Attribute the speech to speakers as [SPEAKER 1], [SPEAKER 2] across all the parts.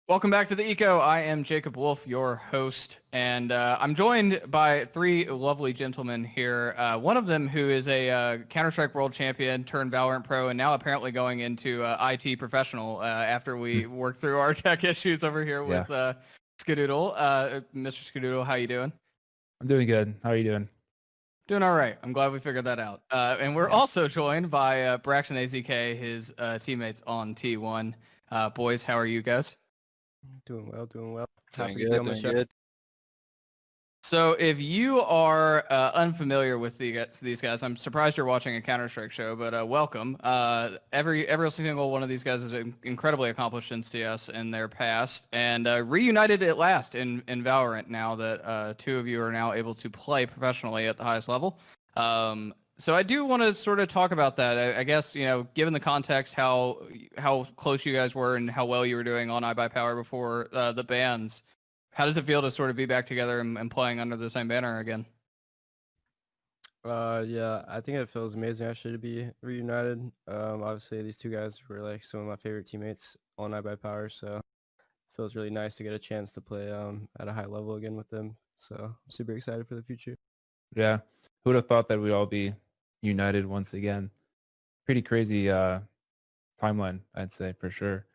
[SPEAKER 1] Welcome back to the Eco. I am Jacob Wolf, your host, and I'm joined by three lovely gentlemen here. One of them who is a Counter-Strike World Champion turned Valorant Pro and now apparently going into IT professional after we work through our tech issues over here with Skadoodle. Mr. Skadoodle, how you doing?
[SPEAKER 2] I'm doing good. How are you doing?
[SPEAKER 1] Doing all right. I'm glad we figured that out. And we're also joined by Brax and AZK, his teammates on T1. Boys, how are you guys?
[SPEAKER 3] Doing well.
[SPEAKER 4] Doing good.
[SPEAKER 1] So if you are unfamiliar with these guys, I'm surprised you're watching a Counter-Strike show, but welcome. Every single one of these guys is incredibly accomplished in CS in their past, and reunited at last in Valorant now that two of you are now able to play professionally at the highest level. So I do want to sort of talk about that. I guess, given the context, how close you guys were and how well you were doing on iBuyPower before the bans, how does it feel to sort of be back together and playing under the same banner again?
[SPEAKER 3] Yeah, I think it feels amazing actually to be reunited. Obviously these two guys were like some of my favorite teammates on iBuyPower, so it feels really nice to get a chance to play at a high level again with them. So I'm super excited for the future.
[SPEAKER 2] Yeah. Who would have thought that we'd all be united once again? Pretty crazy timeline, I'd say, for sure.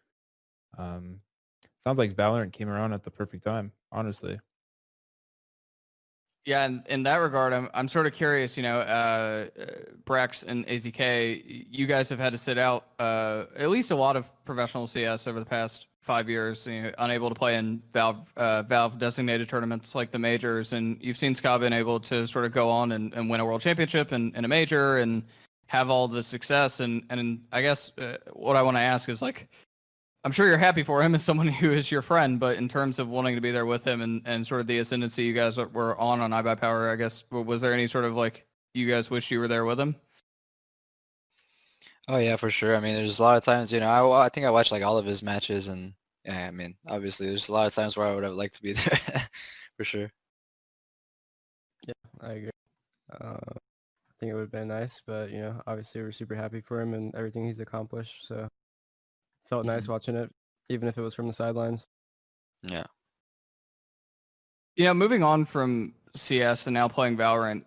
[SPEAKER 2] Sounds like Valorant came around at the perfect time, honestly.
[SPEAKER 1] Yeah, and in that regard, I'm sort of curious, Brax and AZK, you guys have had to sit out at least a lot of professional CS over the past 5 years, unable to play in Valve designated tournaments like the majors, and you've seen Ska been able to sort of go on and win a world championship and a major and have all the success, and I guess what I want to ask is, like, I'm sure you're happy for him as someone who is your friend, but in terms of wanting to be there with him and sort of the ascendancy you guys were on iBuyPower, I guess, was there any sort of, like, you guys wish you were there with him?
[SPEAKER 4] Oh yeah, for sure. I mean, there's a lot of times, I think I watched like all of his matches, and yeah, I mean, obviously there's a lot of times where I would have liked to be there, for sure.
[SPEAKER 3] Yeah, I agree. I think it would have been nice, but obviously we're super happy for him and everything he's accomplished. So felt nice watching it, even if it was from the sidelines.
[SPEAKER 4] Yeah.
[SPEAKER 1] Moving on from CS and now playing Valorant,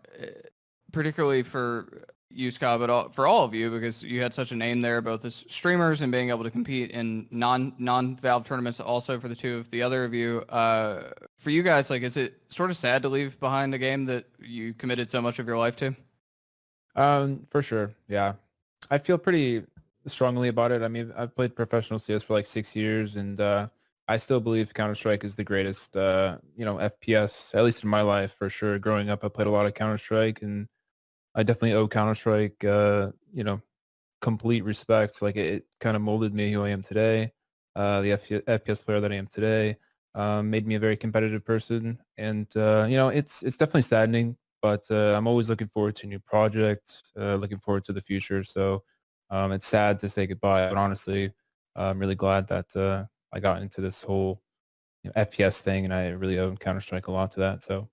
[SPEAKER 1] particularly for you, Ska, but for all of you, because you had such a name there, both as streamers and being able to compete in non-Valve tournaments also for the two of the other of you. For you guys, like, is it sort of sad to leave behind a game that you committed so much of your life to?
[SPEAKER 2] For sure, yeah. I feel pretty strongly about it. I mean, I've played professional CS for like 6 years, and I still believe Counter-Strike is the greatest, FPS, at least in my life, for sure. Growing up, I played a lot of Counter-Strike, and I definitely owe Counter-Strike, complete respect. Like, it kind of molded me who I am today. The FPS player that I am today made me a very competitive person, and it's definitely saddening, but I'm always looking forward to new projects, looking forward to the future. So it's sad to say goodbye, but honestly, I'm really glad that I got into this whole FPS thing, and I really owe Counter-Strike a lot to that. So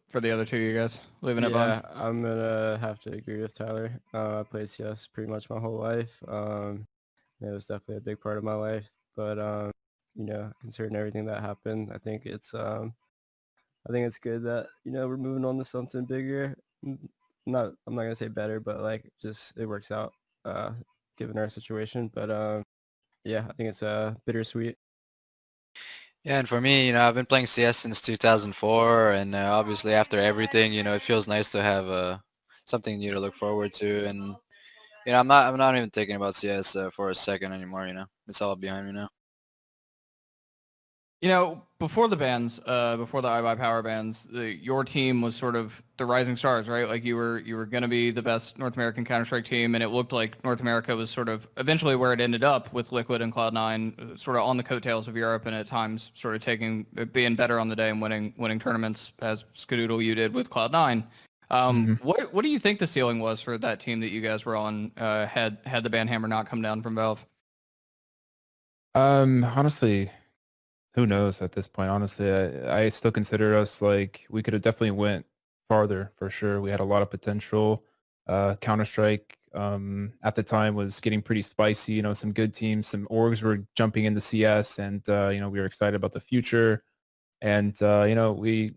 [SPEAKER 1] For the other two of you guys, leaving it
[SPEAKER 3] Yeah,
[SPEAKER 1] behind?
[SPEAKER 3] I'm gonna have to agree with Tyler. I played CS pretty much my whole life. It was definitely a big part of my life, but considering everything that happened, I think it's good that we're moving on to something bigger. I'm not gonna say better, but like, just it works out given our situation. But yeah, I think it's bittersweet.
[SPEAKER 4] Yeah, and for me, I've been playing CS since 2004, and obviously after everything, it feels nice to have something new to look forward to, and I'm not even thinking about CS for a second anymore. It's all behind me now.
[SPEAKER 1] Before the bans, before the iBuyPower bans, your team was sort of the rising stars, right? Like, you were going to be the best North American Counter-Strike team, and it looked like North America was sort of eventually where it ended up with Liquid and Cloud9, sort of on the coattails of Europe, and at times sort of being better on the day and winning tournaments, as Skadoodle you did with Cloud9. What do you think the ceiling was for that team that you guys were on had the ban hammer not come down from Valve?
[SPEAKER 2] Honestly, who knows at this point? Honestly, I still consider us, like, we could have definitely went farther for sure. We had a lot of potential. Counter-Strike at the time was getting pretty spicy. Some good teams, some orgs were jumping into CS, and we were excited about the future. And we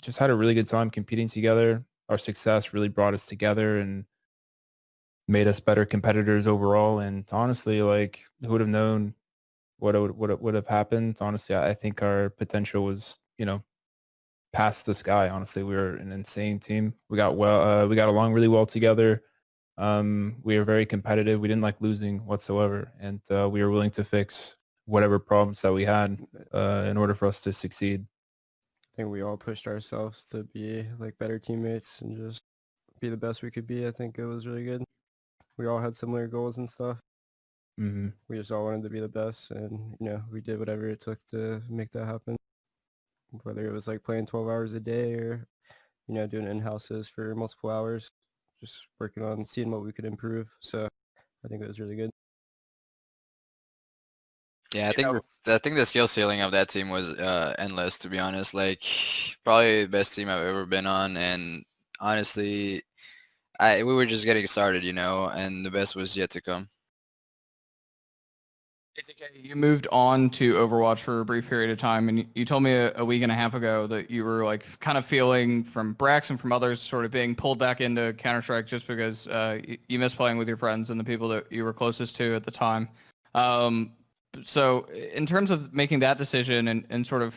[SPEAKER 2] just had a really good time competing together. Our success really brought us together and made us better competitors overall. And honestly, like, who would have known what would have happened? Honestly, I think our potential was, past the sky. Honestly, we were an insane team. We got along really well together. We were very competitive. We didn't like losing whatsoever, and we were willing to fix whatever problems that we had in order for us to succeed.
[SPEAKER 3] I think we all pushed ourselves to be like better teammates and just be the best we could be. I think it was really good. We all had similar goals and stuff.
[SPEAKER 2] Mm-hmm.
[SPEAKER 3] We just all wanted to be the best, and we did whatever it took to make that happen. Whether it was like playing 12 hours a day or doing in-houses for multiple hours, just working on seeing what we could improve. So I think it was really good.
[SPEAKER 4] Yeah, I think the skill ceiling of that team was endless, to be honest. Like, probably the best team I've ever been on, and honestly, we were just getting started, and the best was yet to come.
[SPEAKER 1] AZK, you moved on to Overwatch for a brief period of time, and you told me a week and a half ago that you were like kind of feeling from Brax and from others sort of being pulled back into Counter-Strike just because you miss playing with your friends and the people that you were closest to at the time. So in terms of making that decision and sort of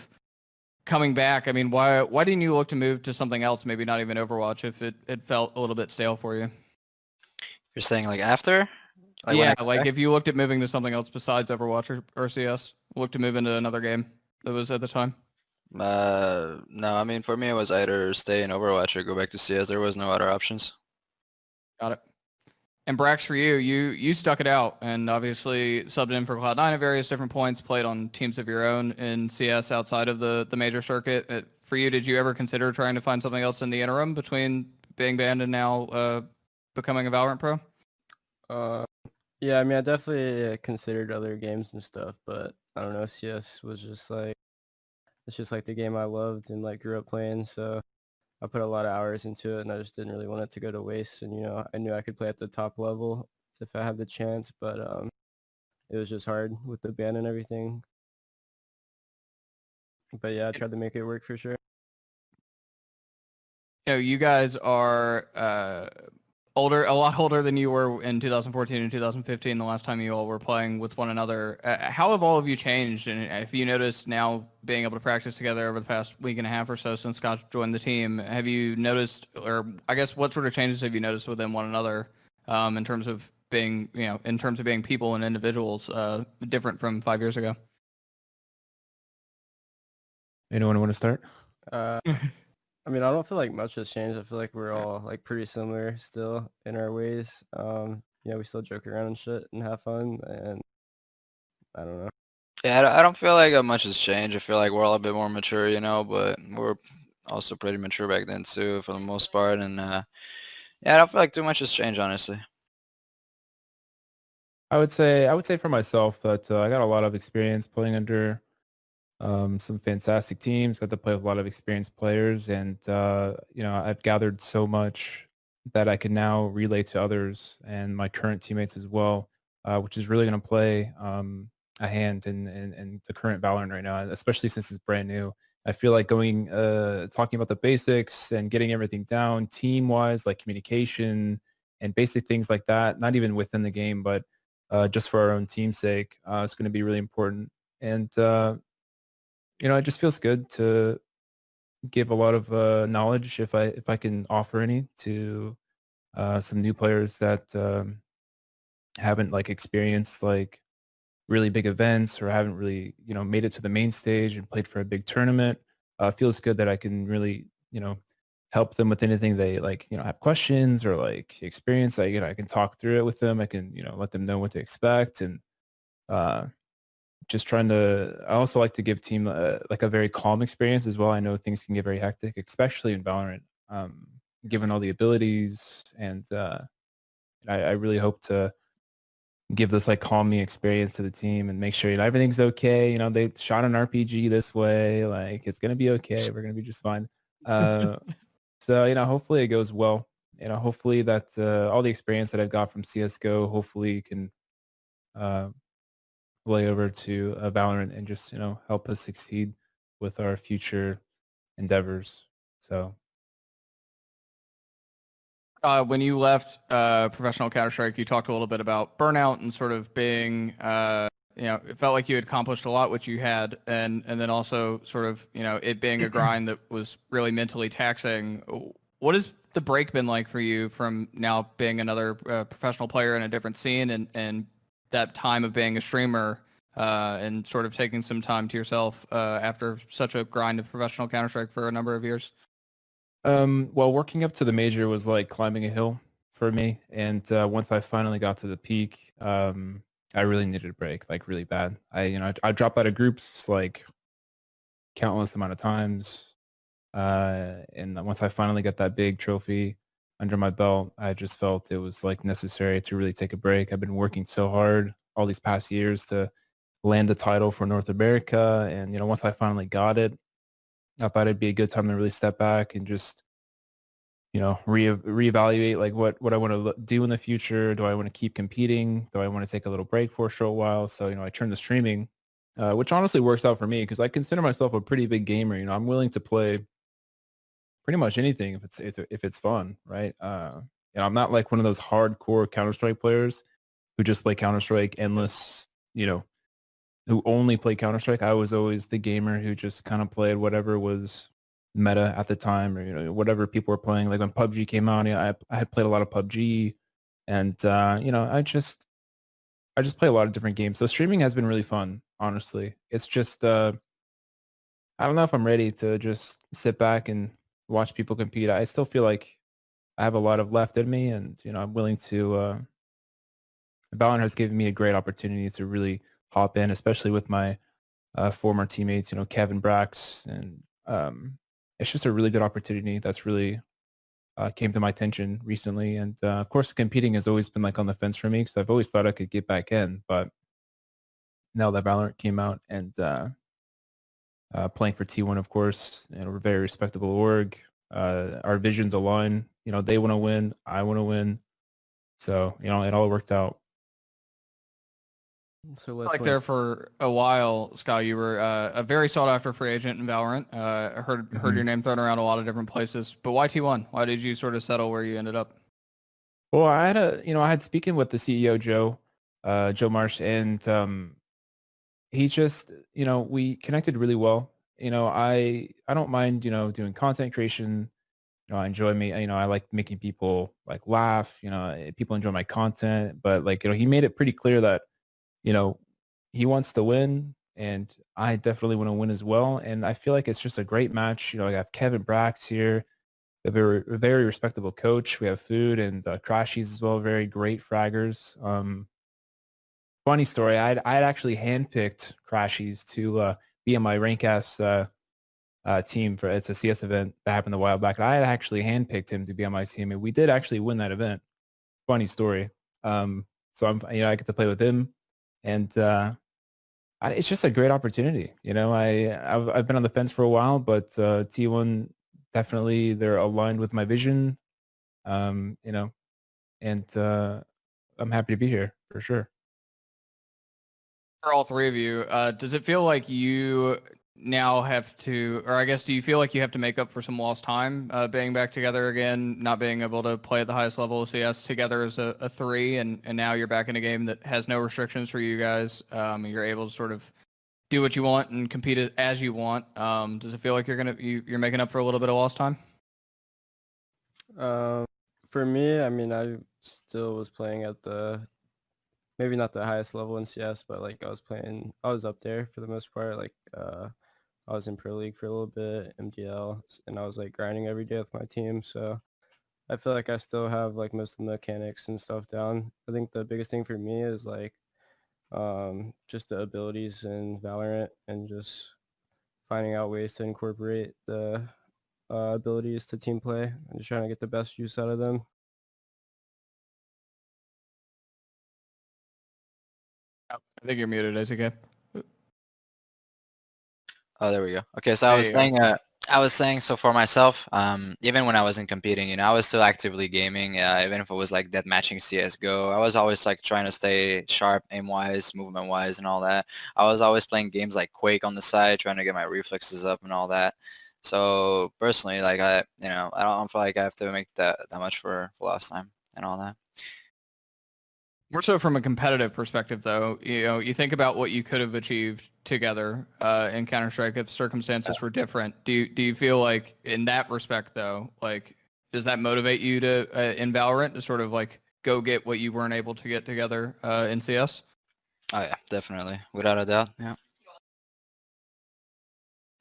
[SPEAKER 1] coming back, I mean, why didn't you look to move to something else, maybe not even Overwatch, if it felt a little bit stale for you?
[SPEAKER 4] You're saying like after? Like
[SPEAKER 1] yeah, like if you looked at moving to something else besides Overwatch or CS, look to move into another game that was at the time?
[SPEAKER 4] No, I mean, for me, it was either stay in Overwatch or go back to CS. There was no other options.
[SPEAKER 1] Got it. And Brax, for you stuck it out and obviously subbed in for Cloud9 at various different points, played on teams of your own in CS outside of the major circuit. For you, did you ever consider trying to find something else in the interim between being banned and now becoming a Valorant pro?
[SPEAKER 3] Yeah, I mean, I definitely considered other games and stuff, but I don't know, CS was just like, it's just like the game I loved and like grew up playing, so I put a lot of hours into it and I just didn't really want it to go to waste. And, I knew I could play at the top level if I had the chance, but it was just hard with the ban and everything. But yeah, I tried to make it work for sure.
[SPEAKER 1] You guys are a lot older than you were in 2014 and 2015, the last time you all were playing with one another. How have all of you changed? And if you noticed now being able to practice together over the past week and a half or so since Scott joined the team, have you noticed, or I guess what sort of changes have you noticed within one another in terms of being, being people and individuals different from 5 years ago?
[SPEAKER 2] Anyone want to start?
[SPEAKER 3] I mean, I don't feel like much has changed. I feel like we're all like pretty similar still in our ways. We still joke around and shit and have fun, and I don't know.
[SPEAKER 4] Yeah, I don't feel like much has changed. I feel like we're all a bit more mature, but we're also pretty mature back then too, for the most part. And yeah, I don't feel like too much has changed, honestly.
[SPEAKER 2] I would say for myself that I got a lot of experience playing under some fantastic teams, got to play with a lot of experienced players, and I've gathered so much that I can now relay to others and my current teammates as well, which is really going to play a hand in the current Valorant right now, especially since it's brand new. I feel like talking about the basics and getting everything down team-wise, like communication and basic things like that, not even within the game, but just for our own team's sake, it's going to be really important. And it just feels good to give a lot of knowledge if I can offer any to some new players that haven't like experienced like really big events or haven't really made it to the main stage and played for a big tournament. Feels good that I can really help them with anything they like have questions or like experience. I can talk through it with them. I can let them know what to expect, and just trying to, I also like to give team like a very calm experience as well. I know things can get very hectic, especially in Valorant, given all the abilities, and I really hope to give this like calming experience to the team and make sure everything's okay. They shot an RPG this way, like it's gonna be okay. We're gonna be just fine. So hopefully it goes well, hopefully that all the experience that I've got from CS:GO hopefully can lay over to Valorant and just help us succeed with our future endeavors. So
[SPEAKER 1] When you left professional Counter-Strike, you talked a little bit about burnout and sort of being, it felt like you had accomplished a lot, which you had, and then also sort of, it being a grind that was really mentally taxing. What has the break been like for you from now being another professional player in a different scene and that time of being a streamer and sort of taking some time to yourself after such a grind of professional Counter-Strike for a number of years?
[SPEAKER 2] Well, working up to the major was like climbing a hill for me. And once I finally got to the peak, I really needed a break, like really bad. I dropped out of groups like countless amount of times. And once I finally got that big trophy under my belt, I just felt it was like necessary to really take a break. I've been working so hard all these past years to land the title for North America. And, once I finally got it, I thought it'd be a good time to really step back and just, reevaluate like what I want to do in the future. Do I want to keep competing? Do I want to take a little break for a short while? So, I turned to streaming, which honestly works out for me because I consider myself a pretty big gamer. I'm willing to play pretty much anything if it's fun, right? And I'm not like one of those hardcore Counter-Strike players who just play Counter-Strike endless, who only play Counter-Strike. I was always the gamer who just kind of played whatever was meta at the time, or whatever people were playing. Like when PUBG came out, I had played a lot of PUBG, and I just play a lot of different games. So streaming has been really fun, honestly. It's just I don't know if I'm ready to just sit back and watch people compete. I still feel like I have a lot of left in me, and I'm willing to. Valorant has given me a great opportunity to really hop in, especially with my former teammates, Kevin Brax, and it's just a really good opportunity that's really came to my attention recently. And of course, competing has always been like on the fence for me because I've always thought I could get back in, but now that Valorant came out and playing for T1, of course, and we're a very respectable org. Our visions align. They want to win, I want to win, so it all worked out.
[SPEAKER 3] So let's
[SPEAKER 1] Like there for a while, Ska, you were a very sought after free agent in Valorant. I heard your name thrown around a lot of different places, but why T1? Why did you sort of settle where you ended up?
[SPEAKER 2] Well, I had speaking with the CEO Joe Marsh, and he just we connected really well. I don't mind doing content creation. I enjoy me. I like making people like laugh. People enjoy my content, but like he made it pretty clear that he wants to win, and I definitely want to win as well. And I feel like it's just a great match. I have Kevin Brax here, a very respectable coach. We have food and Crashies as well, very great fraggers. Funny story, I had actually handpicked Crashies to be on my rank S team for it's a CS event that happened a while back. I had actually handpicked him to be on my team, and we did actually win that event. Funny story. So I get to play with him, and it's just a great opportunity. I've been on the fence for a while, but T1 definitely they're aligned with my vision. And I'm happy to be here for sure.
[SPEAKER 1] For all three of you, does it feel like you now have to, or I guess, do you feel like you have to make up for some lost time being back together again, not being able to play at the highest level of CS together as a three, and now you're back in a game that has no restrictions for you guys. You're able to sort of do what you want and compete as you want. Does it feel like you're making up for a little bit of lost time?
[SPEAKER 3] For me, I mean, I still was playing at maybe not the highest level in CS, but like I was up there for the most part. Like I was in Pro League for a little bit, MDL, and I was like grinding every day with my team. So I feel like I still have like most of the mechanics and stuff down. I think the biggest thing for me is like just the abilities in Valorant and just finding out ways to incorporate the abilities to team play and just trying to get the best use out of them.
[SPEAKER 1] I think you're muted, AZK.
[SPEAKER 4] Oh, there we go. Okay, so I was saying, I was saying, so for myself, even when I wasn't competing, you know, I was still actively gaming, even if it was like death matching CSGO. I was always like trying to stay sharp, aim-wise, movement-wise, and all that. I was always playing games like Quake on the side, trying to get my reflexes up and all that. So personally, like I don't feel like I have to make that much for lost time and all that.
[SPEAKER 1] More so from a competitive perspective, though, you know, you think about what you could have achieved together in Counter-Strike if circumstances were different. Do you feel like in that respect, though, like does that motivate you to in Valorant to sort of like go get what you weren't able to get together in CS?
[SPEAKER 4] Oh yeah, definitely, without a doubt. Yeah.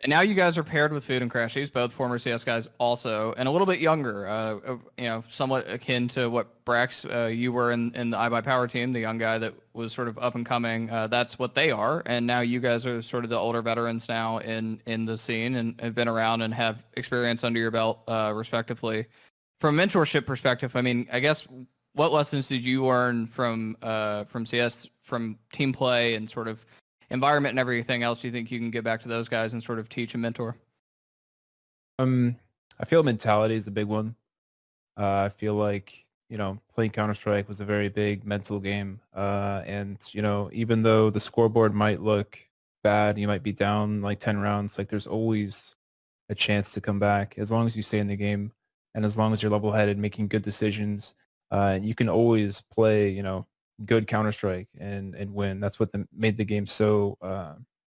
[SPEAKER 1] And now you guys are paired with Food and Crashies, both former CS guys also, and a little bit younger, you know, somewhat akin to what Brax, you were in the iBuyPower team, the young guy that was sort of up and coming. That's what they are. And now you guys are sort of the older veterans now in the scene and have been around and have experience under your belt, respectively. From a mentorship perspective, I mean, I guess what lessons did you learn from CS, from team play and sort of environment and everything else, do you think you can get back to those guys and sort of teach and mentor?
[SPEAKER 2] I feel mentality is a big one. I feel like, you know, playing Counter-Strike was a very big mental game. And, you know, even though the scoreboard might look bad, you might be down like 10 rounds, like there's always a chance to come back as long as you stay in the game and as long as you're level-headed, making good decisions. You can always play, you know, good Counter-Strike and win. That's what made the game so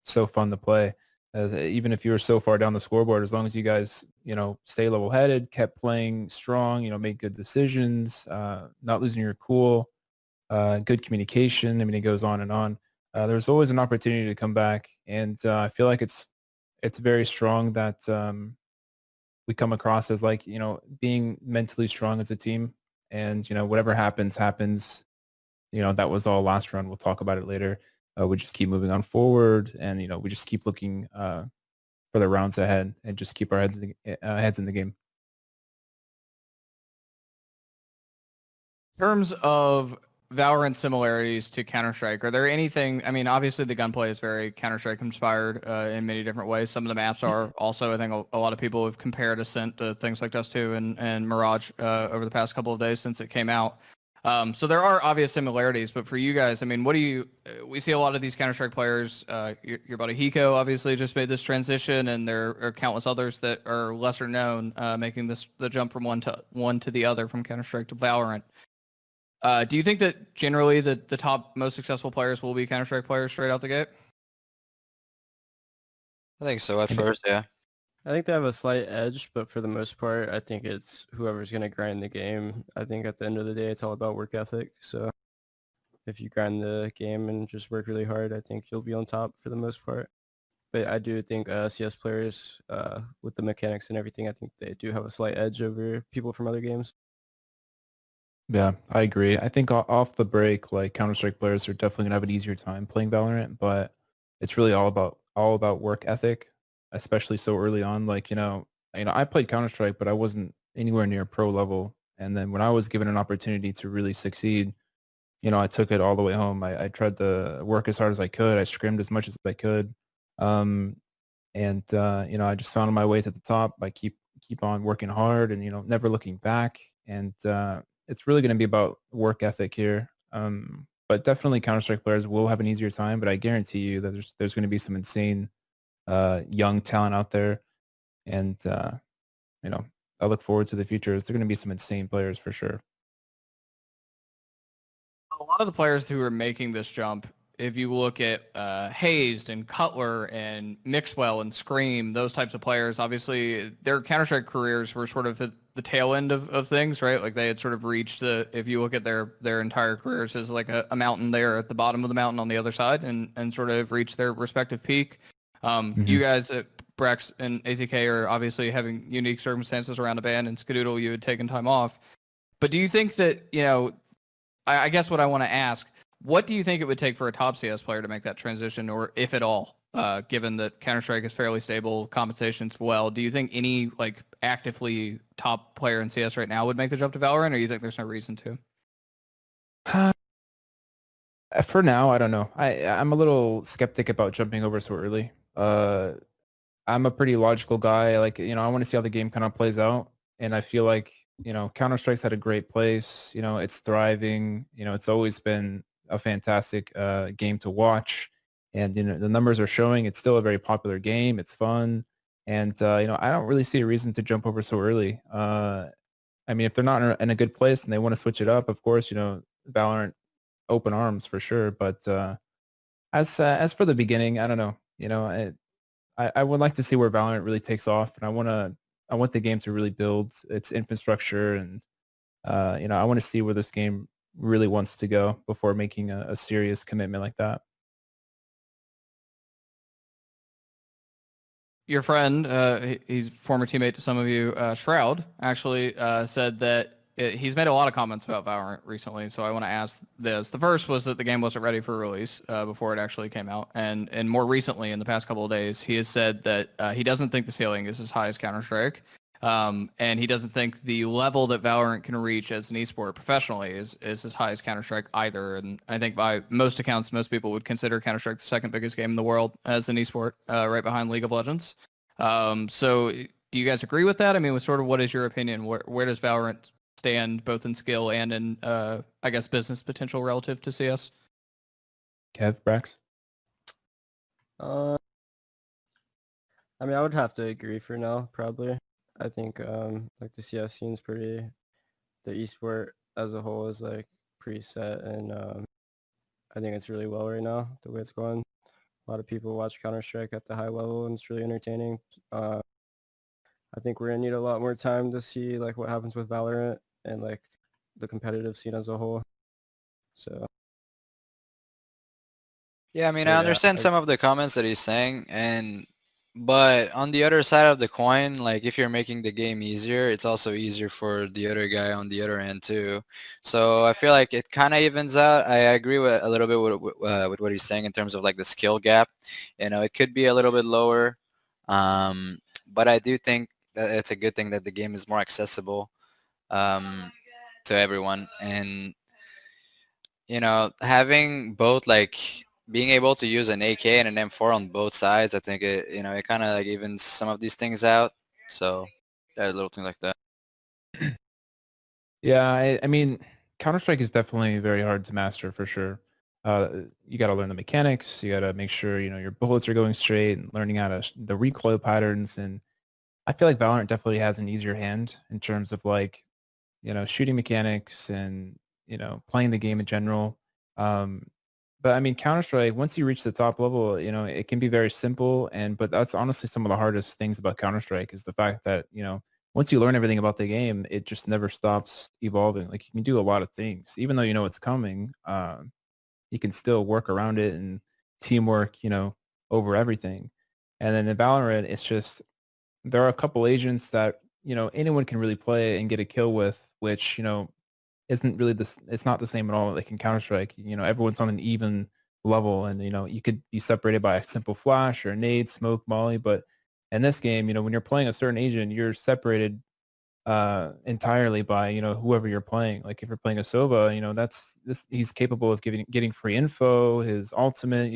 [SPEAKER 2] so fun to play. Even if you were so far down the scoreboard, as long as you guys, you know, stay level-headed, kept playing strong, you know, made good decisions, not losing your cool, good communication. I mean, it goes on and on. There's always an opportunity to come back, and I feel like it's very strong that we come across as like, you know, being mentally strong as a team, and you know, whatever happens, happens. You know, that was all last round. We'll talk about it later. We just keep moving on forward, and you know, we just keep looking for the rounds ahead, and just keep our heads in the game.
[SPEAKER 1] In terms of Valorant similarities to Counter-Strike, are there anything, I mean, obviously the gunplay is very Counter-Strike inspired in many different ways. Some of the maps are also, I think a lot of people have compared Ascent to things like Dust 2 and Mirage over the past couple of days since it came out. So there are obvious similarities, but for you guys, I mean, what do you, we see a lot of these Counter-Strike players, your buddy Hiko obviously just made this transition, and there are countless others that are lesser known, making the jump from one to the other, from Counter-Strike to Valorant. Do you think that generally the top most successful players will be Counter-Strike players straight out the gate?
[SPEAKER 4] I think so at first, yeah.
[SPEAKER 3] I think they have a slight edge, but for the most part, I think it's whoever's going to grind the game. I think at the end of the day, it's all about work ethic. So if you grind the game and just work really hard, I think you'll be on top for the most part. But I do think CS players, with the mechanics and everything, I think they do have a slight edge over people from other games.
[SPEAKER 2] Yeah, I agree. I think off the break, like Counter-Strike players are definitely gonna have an easier time playing Valorant, but it's really all about work ethic, especially so early on. Like, I played Counter-Strike, but I wasn't anywhere near pro level. And then when I was given an opportunity to really succeed, I took it all the way home. I tried to work as hard as I could. I scrimmed as much as I could. Um, and I just found my way to the top by keep on working hard and, never looking back. And it's really going to be about work ethic here. But definitely Counter-Strike players will have an easier time, but I guarantee you that there's going to be some insane young talent out there. And, I look forward to the future. There's going to be some insane players for sure.
[SPEAKER 1] A lot of the players who are making this jump, if you look at Hazed and Cutler and Mixwell and Scream, those types of players, obviously their Counter-Strike careers were sort of at the tail end of things, right? Like they had sort of reached if you look at their entire careers as like a mountain there at the bottom of the mountain on the other side, and sort of reached their respective peak. You guys at Brax and AZK are obviously having unique circumstances around a ban, and Skadoodle, you had taken time off. But do you think that, I guess what I want to ask, what do you think it would take for a top CS player to make that transition, or if at all, given that Counter-Strike is fairly stable, compensation's well? Do you think any like actively top player in CS right now would make the jump to Valorant, or you think there's no reason to?
[SPEAKER 2] For now, I don't know. I'm a little skeptic about jumping over so early. I'm a pretty logical guy. Like, I want to see how the game kind of plays out. And I feel like, Counter-Strike's at a great place. It's thriving. It's always been a fantastic game to watch. And, the numbers are showing it's still a very popular game. It's fun. And, I don't really see a reason to jump over so early. I mean, if they're not in a good place and they want to switch it up, of course, Valorant open arms for sure. But as for the beginning, I don't know. I would like to see where Valorant really takes off, and I want the game to really build its infrastructure, and I want to see where this game really wants to go before making a serious commitment like that.
[SPEAKER 1] Your friend, he's former teammate to some of you, Shroud, actually said that he's made a lot of comments about Valorant recently, so I want to ask this. The first was that the game wasn't ready for release before it actually came out, and more recently, in the past couple of days, he has said that he doesn't think the ceiling is as high as Counter-Strike, and he doesn't think the level that Valorant can reach as an esport professionally is as high as Counter-Strike either. And I think by most accounts, most people would consider Counter-Strike the second biggest game in the world as an esport, right behind League of Legends. So do you guys agree with that? I mean, sort of what is your opinion? Where does Valorant stand both in skill and in, I guess, business potential relative to CS?
[SPEAKER 2] Kev, Brax?
[SPEAKER 3] I mean, I would have to agree for now, probably. I think like the CS scene's pretty, the esport as a whole is like pretty set, and I think it's really well right now, the way it's going. A lot of people watch Counter-Strike at the high level, and it's really entertaining. I think we're gonna need a lot more time to see like what happens with Valorant and like the competitive scene as a whole. So
[SPEAKER 4] Yeah, I mean,
[SPEAKER 3] yeah,
[SPEAKER 4] I understand some of the comments that he's saying, but on the other side of the coin, like if you're making the game easier, it's also easier for the other guy on the other end too. So I feel like it kind of evens out. I agree with a little bit with what he's saying in terms of like the skill gap. It could be a little bit lower, but I do think that it's a good thing that the game is more accessible to everyone, and having both, like being able to use an AK and an M4 on both sides, I think it kind of like evens some of these things out. So a little thing like that.
[SPEAKER 2] Yeah, I mean, Counter-Strike is definitely very hard to master for sure. You got to learn the mechanics. You got to make sure, your bullets are going straight and learning how to the recoil patterns. And I feel like Valorant definitely has an easier hand in terms of like, shooting mechanics and, playing the game in general. But I mean, Counter-Strike, once you reach the top level, it can be very simple. But that's honestly some of the hardest things about Counter-Strike is the fact that, once you learn everything about the game, it just never stops evolving. Like you can do a lot of things, even though you know it's coming. You can still work around it and teamwork, over everything. And then in Valorant, it's just there are a couple agents that anyone can really play and get a kill with, which isn't really this. It's not the same at all. Like in Counter Strike, everyone's on an even level, and you could be separated by a simple flash or a nade, smoke, molly. But in this game, when you're playing a certain agent, you're separated entirely by whoever you're playing. Like if you're playing a Sova, he's capable of getting free info. His ultimate,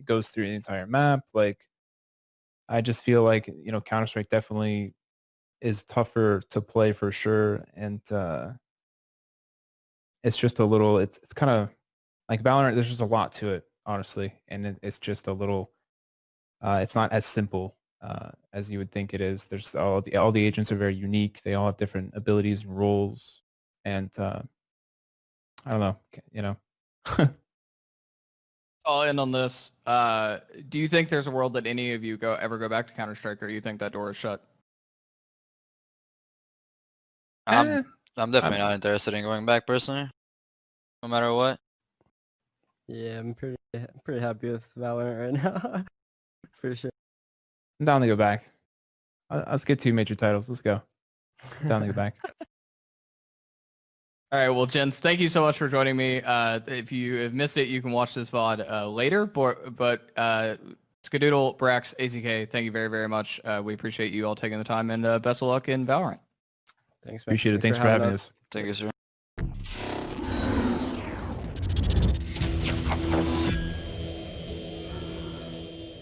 [SPEAKER 2] goes through the entire map. Like I just feel like Counter Strike definitely is tougher to play for sure, and it's just a little. It's kind of like Valorant. There's just a lot to it, honestly, and it's just a little. It's not as simple as you would think it is. There's all the agents are very unique. They all have different abilities and roles, and I don't know.
[SPEAKER 1] I'll end on this. Do you think there's a world that any of you ever go back to Counter-Strike, or you think that door is shut?
[SPEAKER 4] I'm definitely not interested in going back personally, no matter what.
[SPEAKER 3] yeah, I'm pretty happy with Valorant right now. For sure.
[SPEAKER 2] I'm down to go back. Let's get 2 major titles. Let's go. I'm down to go back.
[SPEAKER 1] All right, well, gents, thank you so much for joining me. If you have missed it, you can watch this VOD later. But Skadoodle, Brax, AZK, thank you very, very much. We appreciate you all taking the time, and best of luck in Valorant.
[SPEAKER 3] Thanks, man.
[SPEAKER 2] Appreciate it. Thanks for having us.
[SPEAKER 4] Thank you, sir.